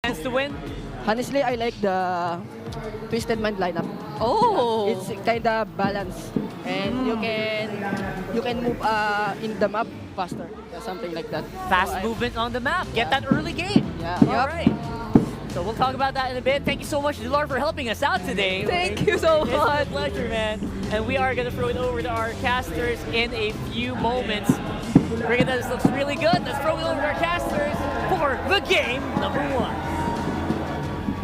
Chance to win? Honestly, I like the Twisted Mind lineup. Oh! It's kind of balanced, and you can move in the map faster, something like that. Fast So movement on the map. Get Yeah. that early game. Yeah. All Yep. right. So we'll talk about that in a bit. Thank you so much, Dilar, for helping us out today. Thank you so It's much. a pleasure, man. And we are going to throw it over to our casters in a few moments. Brigadette, this looks really good. Let's throw it over to our casters for the game number 1.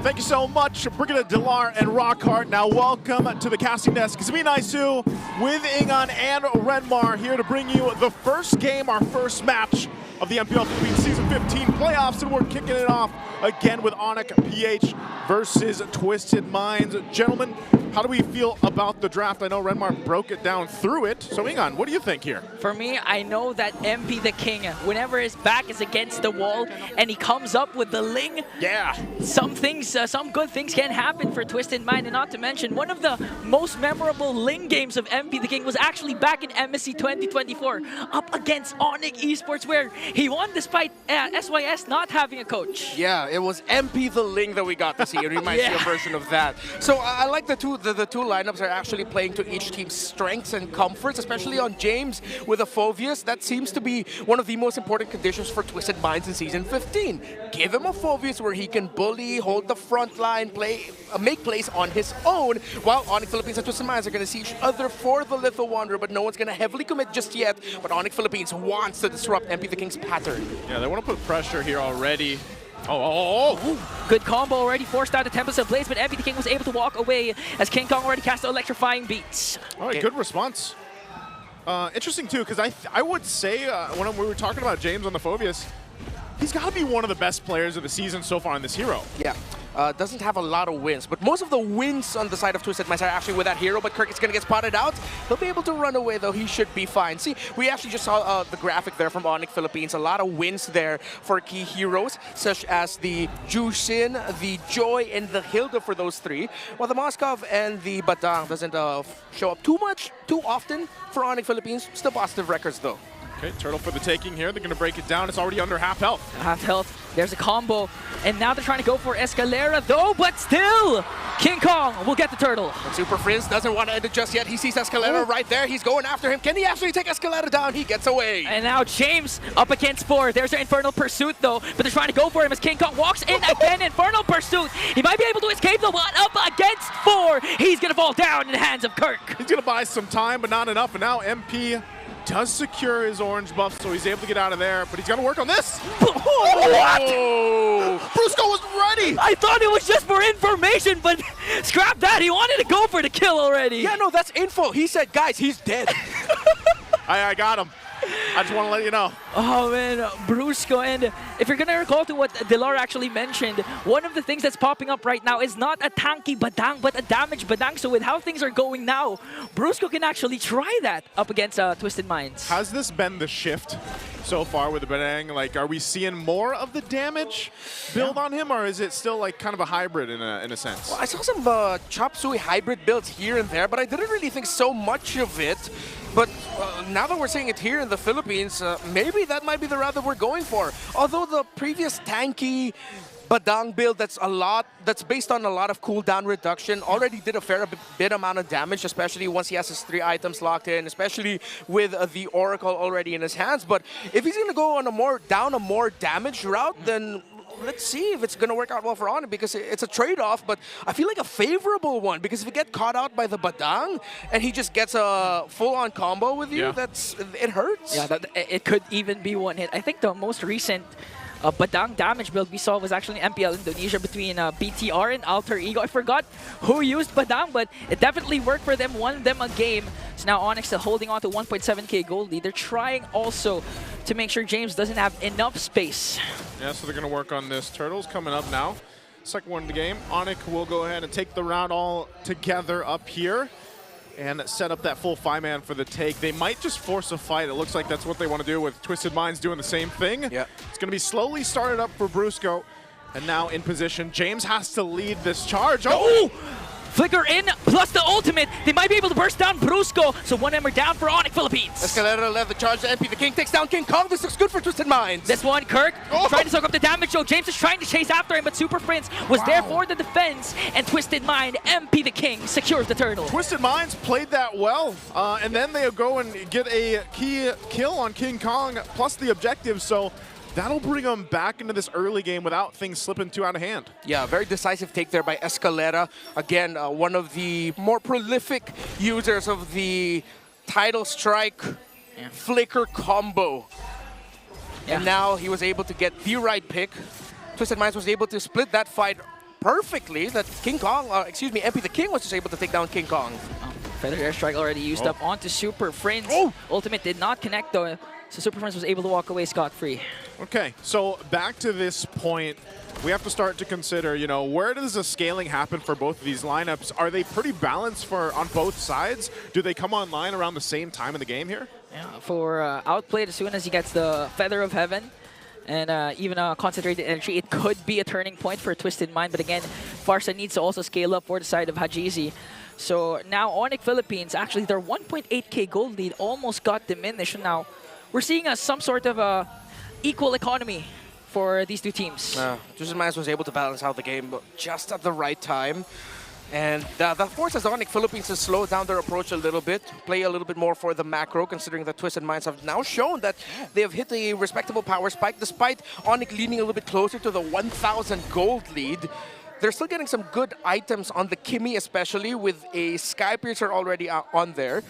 Thank you so much, Brigadier Dilar and Rockhart. Now welcome to the casting desk. It's me, Naisu, with Ingan and Renmar here to bring you the first game, our first match of the MPL Philippines Season 15 playoffs, and we're kicking it off again with Onic PH versus Twisted Minds. Gentlemen, how do we feel about the draft? I know Renmar broke it down through it. So Ingan, what do you think here? For me, I know that MP the King, whenever his back is against the wall and he comes up with the Ling, Yeah. some good things can happen for Twisted Mind. And not to mention, one of the most memorable Ling games of MP the King was actually back in MSC 2024 up against Onic Esports, where he won despite SYS not having a coach. Yeah, it was MP the Ling that we got to see. We might see a version of that. So I like the two lineups are actually playing to each team's strengths and comforts, especially on James with a Phoveus. That seems to be one of the most important conditions for Twisted Minds in Season 15. Give him a Phoveus where he can bully, hold the front line, make plays on his own, while Onic Philippines and Twisted Minds are going to see each other for the Little Wanderer, but no one's going to heavily commit just yet. But Onic Philippines wants to disrupt MP the King's pattern. Yeah, they want to put pressure here already. Oh. Good combo already forced out of Tempest of Blaze, but MP the King was able to walk away as King Kong already cast the electrifying beats. All right, good response. Interesting too, because I would say when we were talking about James on the Phoveus, he's got to be one of the best players of the season so far in this hero. Yeah. Doesn't have a lot of wins, but most of the wins on the side of Twisted Minds are actually with that hero, but Kirk is going to get spotted out. He'll be able to run away, though. He should be fine. See, we actually just saw the graphic there from Onic Philippines. A lot of wins there for key heroes, such as the Jushin, the Joy, and the Hilda for those three, while the Moskov and the Badang doesn't show up too often for Onic Philippines. Still positive records, though. Okay, Turtle for the taking here. They're going to break it down. It's already under half health. Half health. There's a combo. And now they're trying to go for Escalera, though, but still, King Kong will get the turtle. But Super Frizz doesn't want to end it just yet. He sees Escalera right there. He's going after him. Can he actually take Escalera down? He gets away. And now James up against 4. There's an Infernal Pursuit, though, but they're trying to go for him as King Kong walks in again. Infernal Pursuit. He might be able to escape, though, but up against 4. He's going to fall down in the hands of Kirk. He's going to buy some time, but not enough. And now MP does secure his orange buff, so he's able to get out of there, but he's got to work on this. What? Brusco was ready! I thought it was just for information, but scrap that. He wanted to go for the kill already. Yeah, no, that's info. He said, guys, he's dead. I got him. I just want to let you know. Oh man, Brusco, and if you're gonna recall to what Dilar actually mentioned, one of the things that's popping up right now is not a tanky Badang, but a damage Badang. So with how things are going now, Brusco can actually try that up against Twisted Minds. Has this been the shift so far with the Badang? Like, are we seeing more of the damage build on him, or is it still like kind of a hybrid in a sense? Well, I saw some Chop Suey hybrid builds here and there, but I didn't really think so much of it. But now that we're seeing it here in the Philippines, maybe that might be the route that we're going for. Although the previous tanky Badang build that's based on a lot of cooldown reduction already did a fair bit amount of damage, especially once he has his 3 items locked in, especially with the Oracle already in his hands. But if he's going to go on a more damage route, then let's see if it's going to work out well for Onic, because it's a trade-off, but I feel like a favorable one, because if you get caught out by the Badang and he just gets a full-on combo with you, it hurts. Yeah, it could even be one hit. I think the most recent Badang damage build we saw was actually MPL Indonesia between BTR and Alter Ego. I forgot who used Badang, but it definitely worked for them, won them a game. So now Onic still holding on to 1.7k gold lead. They're trying also to make sure James doesn't have enough space. Yeah, so they're going to work on this. Turtle's coming up now. Second one in the game. Onic will go ahead and take the round all together up here and set up that full 5-man for the take. They might just force a fight. It looks like that's what they want to do, with Twisted Minds doing the same thing. Yeah. It's going to be slowly started up for Brusco. And now in position. James has to lead this charge. Oh! Flicker in, plus the ultimate. They might be able to burst down Brusco. So one member down for Onic Philippines. Escalera led the charge to MP. The King takes down King Kong. This looks good for Twisted Minds. This one, Kirk trying to soak up the damage. So James is trying to chase after him, but Super Prince was there for the defense. And Twisted Mind, MP the King, secures the turtle. Twisted Minds played that well, and then they go and get a key kill on King Kong, plus the objective, so that'll bring them back into this early game without things slipping too out of hand. Yeah, very decisive take there by Escalera. Again, one of the more prolific users of the Tidal Strike Flicker combo. And now he was able to get the right pick. Twisted Minds was able to split that fight perfectly. That King Kong, MP the King was just able to take down King Kong. Feather Airstrike already used up onto Super Prince. Ultimate did not connect though, so Super Prince was able to walk away scot-free. Okay, so back to this point, we have to start to consider, you know, where does the scaling happen for both of these lineups? Are they pretty balanced on both sides? Do they come online around the same time in the game here? Yeah, for Outplayed, as soon as he gets the Feather of Heaven, and even a concentrated energy, it could be a turning point for Twisted Mind. But again, Farsa needs to also scale up for the side of Hajizi. So now Onic Philippines, actually their 1.8k gold lead almost got diminished. Now we're seeing some sort of equal economy for these two teams. Twisted Minds was able to balance out the game just at the right time. And that forces Onic Philippines to slow down their approach a little bit, play a little bit more for the macro, considering that Twisted Minds have now shown that they have hit a respectable power spike, despite Onic leaning a little bit closer to the 1,000 gold lead. They're still getting some good items on the Kimmy, especially with a Sky Piercer already on there.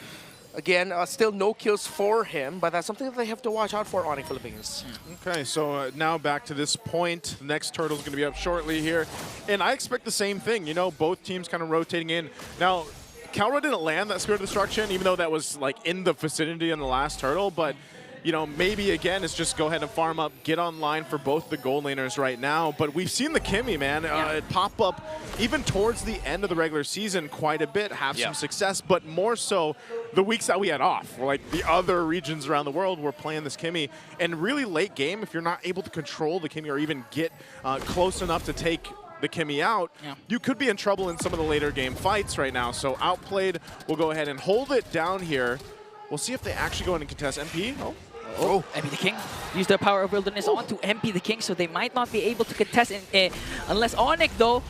Again, still no kills for him, but that's something that they have to watch out for, Onic Philippines. Okay, so now back to this point. The next turtle's going to be up shortly here. And I expect the same thing, you know, both teams kind of rotating in. Now, Calra didn't land that Spirit of Destruction, even though that was like in the vicinity in the last turtle, but you know, maybe again, it's just go ahead and farm up, get online for both the gold laners right now. But we've seen the Kimmy, man, it pop up even towards the end of the regular season quite a bit, have some success, but more so the weeks that we had off. Like the other regions around the world were playing this Kimmy. And really late game, if you're not able to control the Kimmy or even get close enough to take the Kimmy out, you could be in trouble in some of the later game fights right now. So Outplayed will go ahead and hold it down here. We'll see if they actually go in and contest MP. MP the King used their Power of Wilderness onto MP the King, so they might not be able to contest unless Onic, though.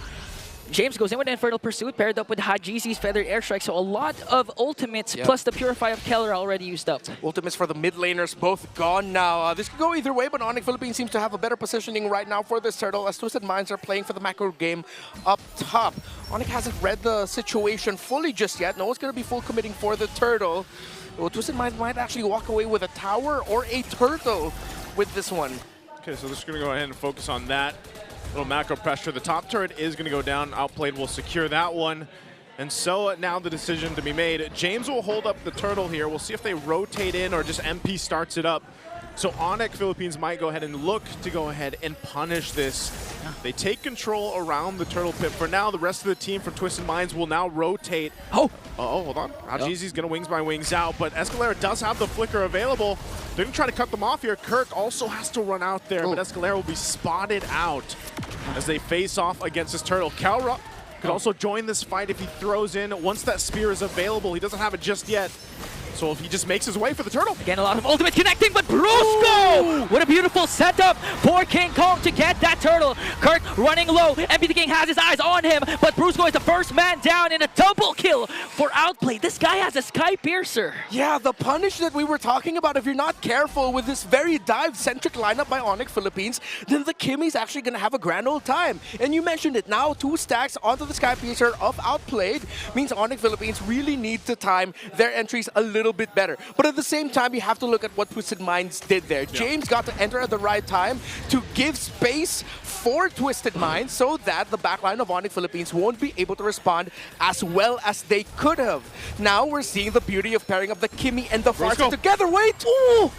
James goes in with Infernal Pursuit, paired up with Hajizi's Feathered Airstrike, so a lot of ultimates plus the Purify of Keller already used up. Ultimates for the mid laners both gone now. This could go either way, but Onic Philippines seems to have a better positioning right now for this turtle, as Twisted Minds are playing for the macro game up top. Onic hasn't read the situation fully just yet. No one's going to be full committing for the turtle. Well, Twisted Minds might actually walk away with a tower or a turtle with this one. Okay, so just going to go ahead and focus on that. Little macro pressure. The top turret is going to go down. Outplayed will secure that one. And so now the decision to be made. James will hold up the turtle here. We'll see if they rotate in or just MP starts it up. So Onic Philippines might go ahead and look to go ahead and punish this. They take control around the turtle pit. For now, the rest of the team from Twisted Minds will now rotate. Hold on. Hajizi's going to Wings by Wings out, but Escalera does have the Flicker available. They're going to try to cut them off here. Kirk also has to run out there, but Escalera will be spotted out as they face off against this turtle. Calra could also join this fight if he throws in. Once that spear is available, he doesn't have it just yet. So if he just makes his way for the turtle. Again, a lot of ultimate connecting, but Brusco! What a beautiful setup for King Kong to get that turtle. Kirk running low. MP the King has his eyes on him, but Brusco is the first man down in a double kill for Outplay. This guy has a Sky Piercer. Yeah, the punish that we were talking about, if you're not careful with this very dive-centric lineup by Onic Philippines, then the Kimmy's actually going to have a grand old time. And you mentioned it now, 2 stacks onto the Sky Piercer of Outplayed means Onic Philippines really need to time their entries a little bit better. But at the same time, you have to look at what Twisted Minds did there. James got to enter at the right time to give space for Twisted Minds so that the backline of Onic Philippines won't be able to respond as well as they could have. Now we're seeing the beauty of pairing up the Kimmy and the Farsa together. Wait! Ooh!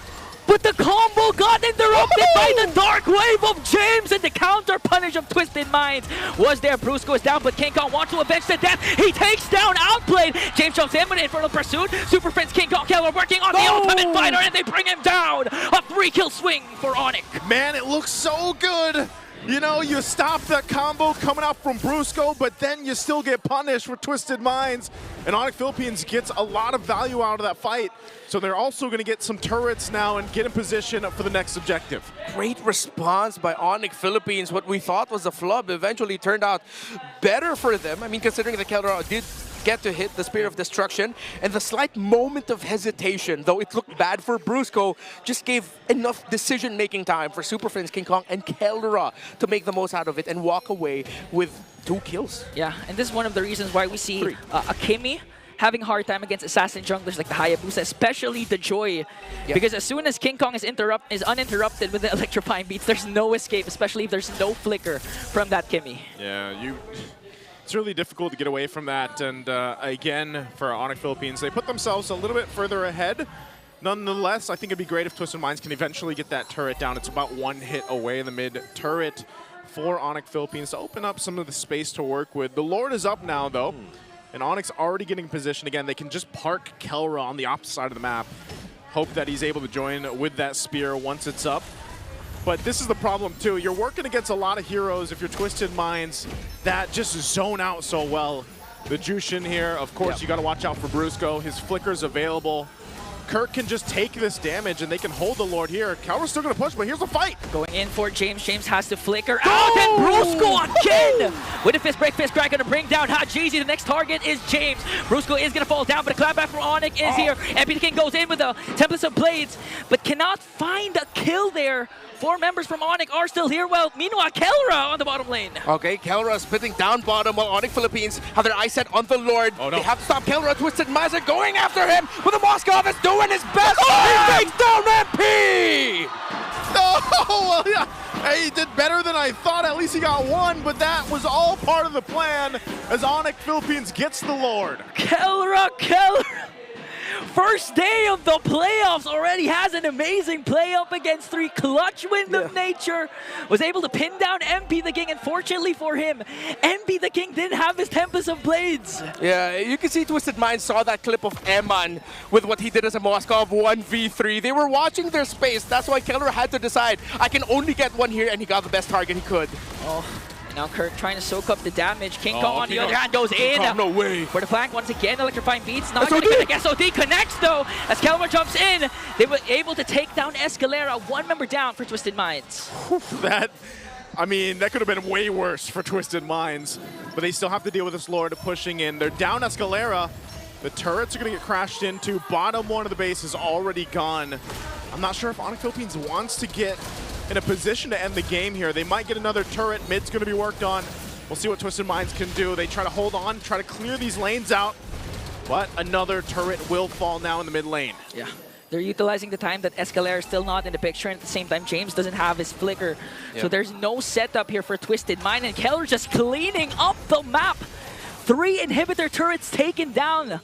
But the combo got interrupted by the Dark Wave of James, and the counter punish of Twisted Minds was there. Brusco is down, but King Kong wants to avenge the death. He takes down Outplayed. James jumps in with Infernal Pursuit. Super Prince, King Kong, Keller working on the Ultimate Fighter, and they bring him down. A 3-kill swing for Onic. Man, it looks so good. You know, you stop that combo coming out from Brusco, but then you still get punished for Twisted Minds. And Onic Philippines gets a lot of value out of that fight. So they're also going to get some turrets now and get in position for the next objective. Great response by Onic Philippines. What we thought was a flub eventually turned out better for them. I mean, considering that Keldra did get to hit the Spear of Destruction, and the slight moment of hesitation, though it looked bad for Brusco, just gave enough decision-making time for Super Friends, King Kong, and Keldra to make the most out of it and walk away with 2 kills. Yeah, and this is one of the reasons why we see Akemi having a hard time against assassin junglers like the Hayabusa, especially the Joy. Yeah. Because as soon as King Kong is uninterrupted with the electrifying beats, there's no escape, especially if there's no flicker from that Kimmy. Yeah, it's really difficult to get away from that. And again, for Onic Philippines, they put themselves a little bit further ahead. Nonetheless, I think it'd be great if Twisted Minds can eventually get that turret down. It's about 1 hit away, the mid turret for Onic Philippines to open up some of the space to work with. The Lord is up now, though. And Onyx already getting in position. Again, they can just park Keldra on the opposite side of the map. Hope that he's able to join with that spear once it's up. But this is the problem, too. You're working against a lot of heroes if you're Twisted Minds that just zone out so well. The Jushin here, of course, you got to watch out for Brusco. His flicker's available. Kirk can just take this damage, and they can hold the Lord here. Keldra's still going to push, but here's the fight. Going in for James. James has to flicker out, and Brusco again! With a fist break, fist crack, going to bring down Hot Jeezy. The next target is James. Brusco is going to fall down, but a clapback from Onic is here. MP the King goes in with the Templates of Blades, but cannot find a kill there. 4 members from Onic are still here. Well, meanwhile, Keldra on the bottom lane. Okay, Keldra spitting down bottom while Onic Philippines have their eyes set on the Lord. Oh, no. They have to stop Keldra. Twisted Minds are going after him with the Moskov is doing his best. He takes down MP! No, well, yeah. Hey, he did better than I thought. At least he got 1, but that was all part of the plan as Onic Philippines gets the Lord. Keldra! First day of the playoffs already has an amazing play up against 3. Clutch Wind of Nature was able to pin down MP the King, and fortunately for him, MP the King didn't have his Tempest of Blades. Yeah, you can see Twisted Minds saw that clip of Eman with what he did as a Moskov 1v3. They were watching their space. That's why Keldra had to decide, I can only get 1 here, and he got the best target he could. Oh. Now Kirk trying to soak up the damage. King Kong on the other hand goes in. No way. For the flank once again, electrifying beats. Not going to get a SOD connects though. As Keldra jumps in, they were able to take down Escalera. 1 member down for Twisted Minds. That could have been way worse for Twisted Minds, but they still have to deal with this Lord pushing in. They're down Escalera. The turrets are going to get crashed into. Bottom 1 of the base is already gone. I'm not sure if Onic Philippines wants to get in a position to end the game here. They might get another turret. Mid's going to be worked on. We'll see what Twisted Minds can do. They try to hold on, try to clear these lanes out, but another turret will fall now in the mid lane. Yeah. They're utilizing the time that Escalera is still not in the picture, and at the same time, James doesn't have his flicker. So there's no setup here for Twisted Mind, and Keldra just cleaning up the map. 3 inhibitor turrets taken down.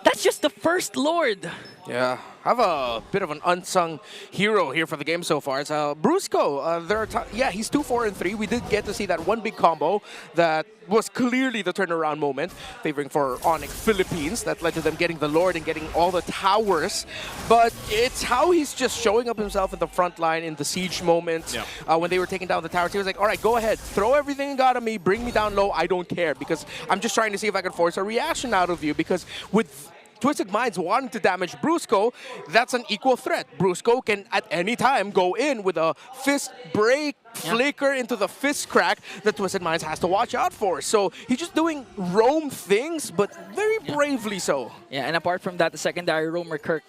That's just the first Lord. Yeah, I have a bit of an unsung hero here for the game so far. It's Brusco. He's 2-4-3. We did get to see that 1 big combo that was clearly the turnaround moment, favoring for Onic Philippines. That led to them getting the Lord and getting all the towers. But it's how he's just showing up himself in the front line in the siege moment. When they were taking down the towers, he was like, all right, go ahead. Throw everything you got on me. Bring me down low. I don't care, because I'm just trying to see if I can force a reaction out of you, because with Twisted Minds wanting to damage Brusco, that's an equal threat. Brusco can at any time go in with a fist break, flicker into the fist crack that Twisted Minds has to watch out for. So he's just doing roam things, but very bravely so. Yeah, and apart from that, the secondary roamer Kirk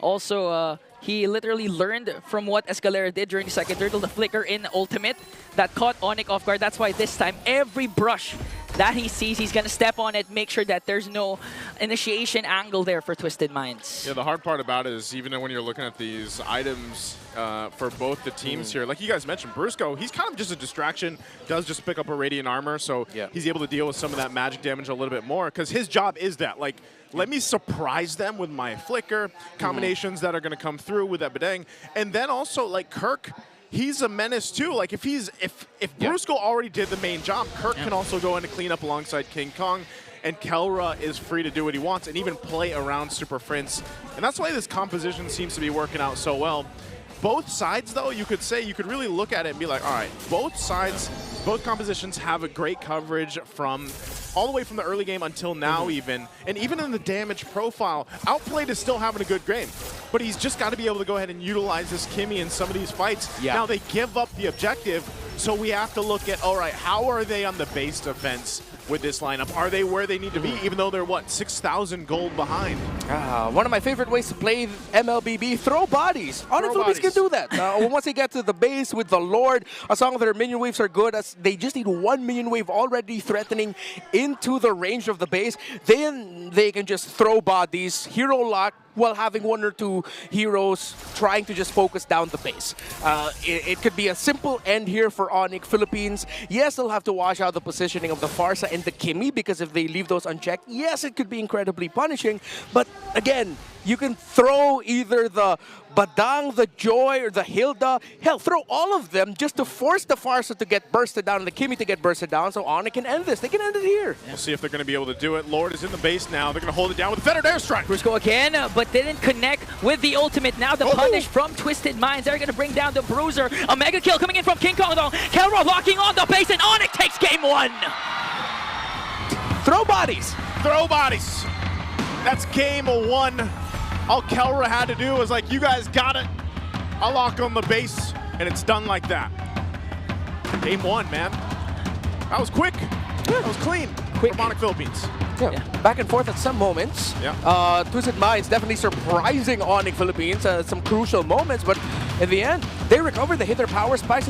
also he literally learned from what Escalera did during the second turtle, the flicker in ultimate that caught Onic off guard. That's why this time, every brush that he sees, he's going to step on it, make sure that there's no initiation angle there for Twisted Minds. Yeah, the hard part about it is even when you're looking at these items for both the teams here, like you guys mentioned, Brusco, he's kind of just a distraction, does just pick up a Radiant Armor, so he's able to deal with some of that magic damage a little bit more, because his job is that, like, let me surprise them with my flicker combinations that are going to come through with that Bedang. And then also, like, Kirk, he's a menace too. Like, if Brusco already did the main job, Kirk can also go in to clean up alongside King Kong. And Keldra is free to do what he wants and even play around Super Friends. And that's why this composition seems to be working out so well. both sides, though, you could say, you could really look at it and be like, all right, both sides, both compositions have a great coverage from all the way from the early game until now even. And even in the damage profile, Outplayed is still having a good game. But he's just got to be able to go ahead and utilize this Kimmy in some of these fights. Yeah. Now they give up the objective, so we have to look at, all right, how are they on the base defense with this lineup? Are they where they need to be, even though they're, what, 6,000 gold behind? One of my favorite ways to play MLBB, throw bodies. Onic Philippines can bodies. do that. Once they get to the base with the Lord, as long as their minion waves are good, as they just need one minion wave already threatening into the range of the base, then they can just throw bodies, hero lock, while having one or two heroes trying to just focus down the base. It could be a simple end here for Onic Philippines. Yes, they'll have to watch out the positioning of the Farsa and the Kimmy, because if they leave those unchecked, yes, it could be incredibly punishing. But again, you can throw either the Badang, the Joy, or the Hilda. Hell, throw all of them just to force the Farsa to get bursted down and the Kimmy to get bursted down, so Onic can end this. They can end it here. We'll see if they're going to be able to do it. Lord is in the base now. They're going to hold it down with a fettered airstrike. Cruisco again, but didn't connect with the ultimate. Now the punish from Twisted Minds. They're going to bring down the Bruiser. A mega kill coming in from King Kong though. Kelro locking on the base, and Onic takes game one. Throw bodies. Throw bodies. That's game one. All Kelra had to do was like, you guys got it. I'll lock on the base, and it's done like that. Game one, man. That was quick. That was clean. Quick. From Onic Philippines. Yeah. Back and forth at some moments. Yeah. Twisted Minds definitely surprising Onic Philippines at some crucial moments, but in the end, they recovered, they hit their power spikes,